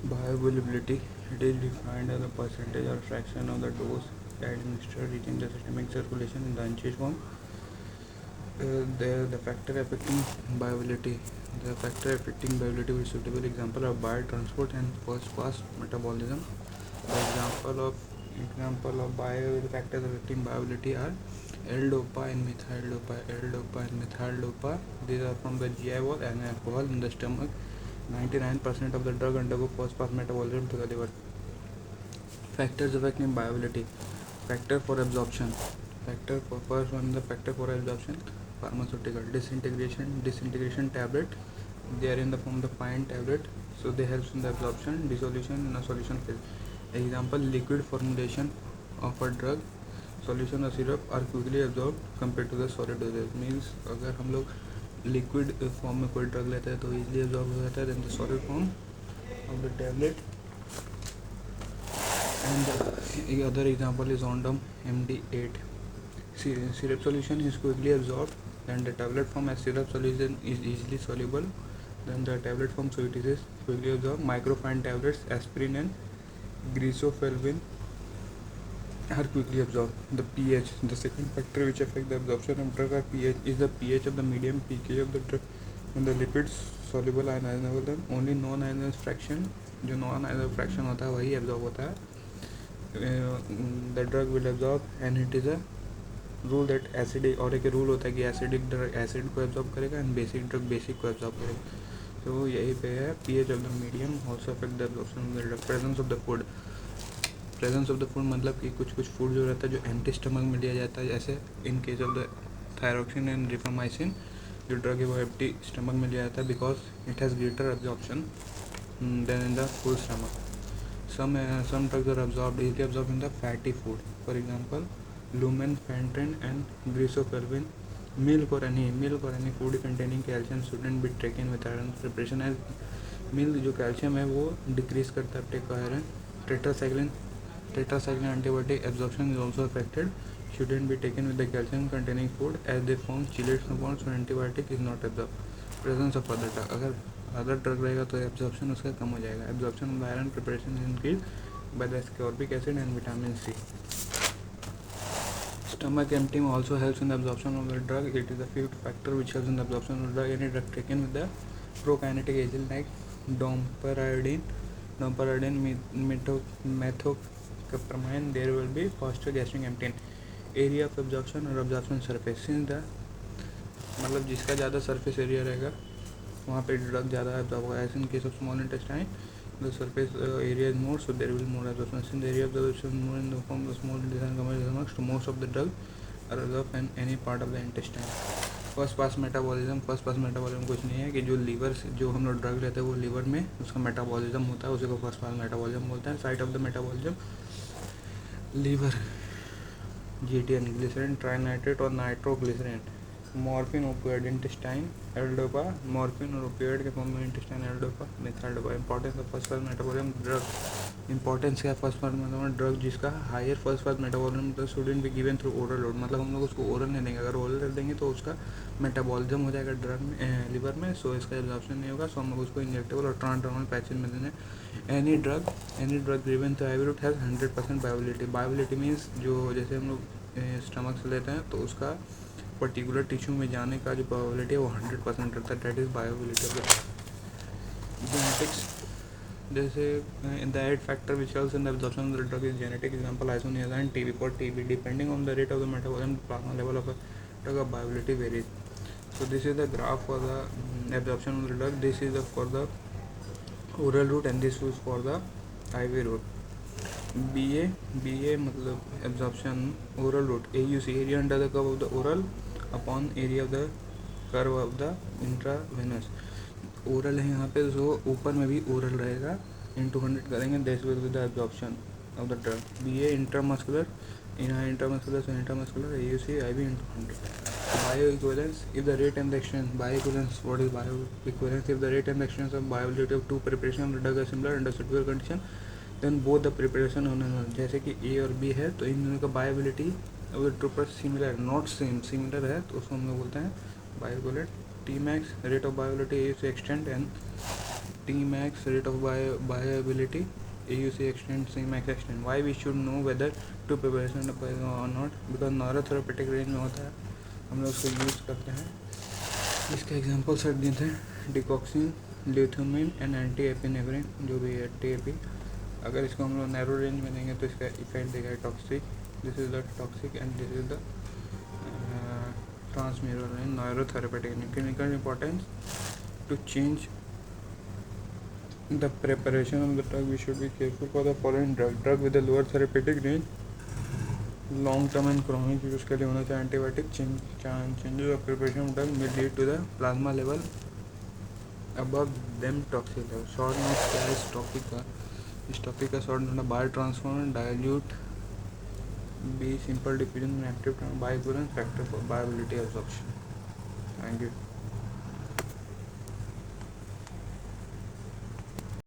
Bioavailability, it is defined as a percentage or fraction of the dose administered reaching the systemic circulation in the unchanged form. The factor affecting bioavailability. The factor affecting bioavailability is suitable example of biotransport and first pass metabolism. The example of bioavailability factors affecting bioavailability are L-dopa and methyl-dopa. L-dopa and methyl-dopa. These are from the GI wall and alcohol in the stomach. 99% of the drug undergo first pass metabolism to the liver. Factors affecting bioavailability. Factor for absorption. First one, the factor for absorption. Pharmaceutical disintegration tablet. They are in the form of the fine tablet, so they help in the absorption, dissolution in a solution phase. Example, liquid formulation of a drug, solution or syrup are quickly absorbed compared to the solid dosage. Means अगर हम लोग liquid form में कोई drug लेते हैं तो easily absorb हो जाता है than the solid form of the tablet. And the other example is Ondam MD8. Syrup solution is quickly absorbed, and the tablet form as syrup solution is easily soluble. Then the tablet form, so it is quickly absorbed. Microfine tablets, aspirin and grisofelvin are quickly absorbed. The pH, the second factor which affect the absorption of drug are pH, is the pH of the medium, pKa of the drug, and the lipids soluble ionizable. Then only non-ionized fraction, जो non ionised fraction होता है वही absorb होता है. The drug will absorb and it is a rule that acidic, और एक rule होता है कि एसिडिक ड्रग एसिड को एब्जॉर्ब करेगा एंड बेसिक ड्रग बेसिक को एब्जॉर्ब करेगा. तो यही पे है pH of the medium also affect the absorption of the drug. Presence of the food. Presence of the food मतलब कि कुछ फूड जो रहता है जो एम्प्टी स्टमक में लिया जाता है, जैसे in case of the thyroxine and rifamycin, जो ड्रग है वो एम्प्टी स्टमक में लिया जाता है because it has greater absorption than in the full stomach. Some drugs are easily absorbed in the fatty food. For example, lumenfantrine and grisofermin. Milk or any food containing calcium shouldn't be taken with iron preparation, as milk जो calcium है वो decrease करता है Uptake का iron. Tetracycline antibiotic absorption is also affected. Shouldn't be taken with the calcium containing food as they form chelate compounds when antibiotic is not absorbed. Presence of other drug. अगर other drug रहेगा तो absorption उसका कम हो जाएगा. Absorption of iron preparation is increase by the ascorbic acid and vitamin C. Stomach emptying also helps in the absorption of the drug. It is the fifth factor which helps in the absorption of the drug. Any drug taken with the prokinetic agent like domperidine, methoxyptamine, there will be faster gastric emptying. Area of absorption और absorption surface. Since the मतलब जिसका ज़्यादा surface area रहेगा वहाँ पे drug ज़्यादा absorb होगा. As in case of small intestine the surface area is more, so there will more absorption. Since the area of absorption more in the form of small intestine to most of the drug are absorb in any part of the intestine. First pass metabolism कुछ नहीं है कि जो liver से जो हम लोग drug लेते हैं वो लीवर में उसका मेटाबॉलिज्म होता है, उसी को फर्स्ट पास मेटाबॉलिज्म बोलते हैं. Site of the metabolism liver, GTN glycerin, trinitrate और nitroglycerin. Morphine opioid intestine L dopa, morphine और ओपियोइड के फॉर्म में intestine L dopa, methyldopa. Importance of first pass metabolism drug. Importance क्या फर्स्ट पास मेटाबॉलिज्म ड्रग जिसका higher first pass metabolism student भी given through oral road. मतलब हम लोग उसको ओरल नहीं देंगे, अगर ओरल कर देंगे तो उसका मेटाबॉलिज्म हो जाएगा ड्रग में लिवर में, सो इसका एब्जॉर्प्शन नहीं होगा. सो हम लोग उसको इंजेक्टेबल और ट्रांसडर्मल पैचेज में देंगे. Any drug given through IV route has 100% bioavailability. Bioavailability means जो जैसे हम लोग स्टमक से लेते हैं तो उसका पर्टिकुलर टिश्यू में जाने का जो प्रोबेबिलिटी है वो 100% रहता है. That is bioavailability of the genetics. जैसे in the 8 factor which helps in the absorption of the drug is genetic. Example isoniazid, TB for TB. Depending on the rate of the metabolism plasma level of drug of bioavailability varies. So this is the graph for the absorption of the drug. This is for the oral route and this is for the IV route. BA मतलब absorption oral route. AUC, area under the curve of the oral upon area of the curve of the intravenous. Oral है यहाँ पे, जो ऊपर में भी oral रहेगा, into 100 करेंगे, this will be the absorption of the drug. BA intramuscular, यहाँ intramuscular, so intramuscular AUC IV into 100. Bioequivalence, if the rate and the extent. Bioequivalence, what is bioequivalence? If the rate and the extent of bioavailability of two preparation of the drug are similar under suitable condition, then both the preparation on जैसे कि A और B है तो इन दोनों का बायोबिलिटी अगर trooper similar not same similar है तो उसको हम लोग बोलते हैं बायोइक्विवेलेंट. Tmax, rate of bioavailability is extent, and Tmax, rate of viability, AUC extent, Cmax extent. Why we should know whether to preparation or not? Because narrow therapeutic range में होता है, हम लोग उसको यूज़ करते हैं. इसके एग्जांपल सेट दिए थे, डिकॉक्सिन, ल्यूथामिन एंड एंटी एपिनेफ्रिन, जो भी है टीएपी. अगर इसको हम लोग नैरो रेंज में देंगे तो इसका इफेक्ट देगा toxic. This is the toxic and this is the transmural in neurotherapeutic. Clinical importance: to change the preparation of the drug, we should be careful for the following drug with a lower therapeutic range, long term and chronic use के लिए होना चाहिए antibiotic. changes of preparation of drug may lead to the plasma level above them toxic level. Short note क्या है इस topic का short note: bio transform, dilute, B simple diffusion and active bioequivalence factor for viability absorption. Thank you.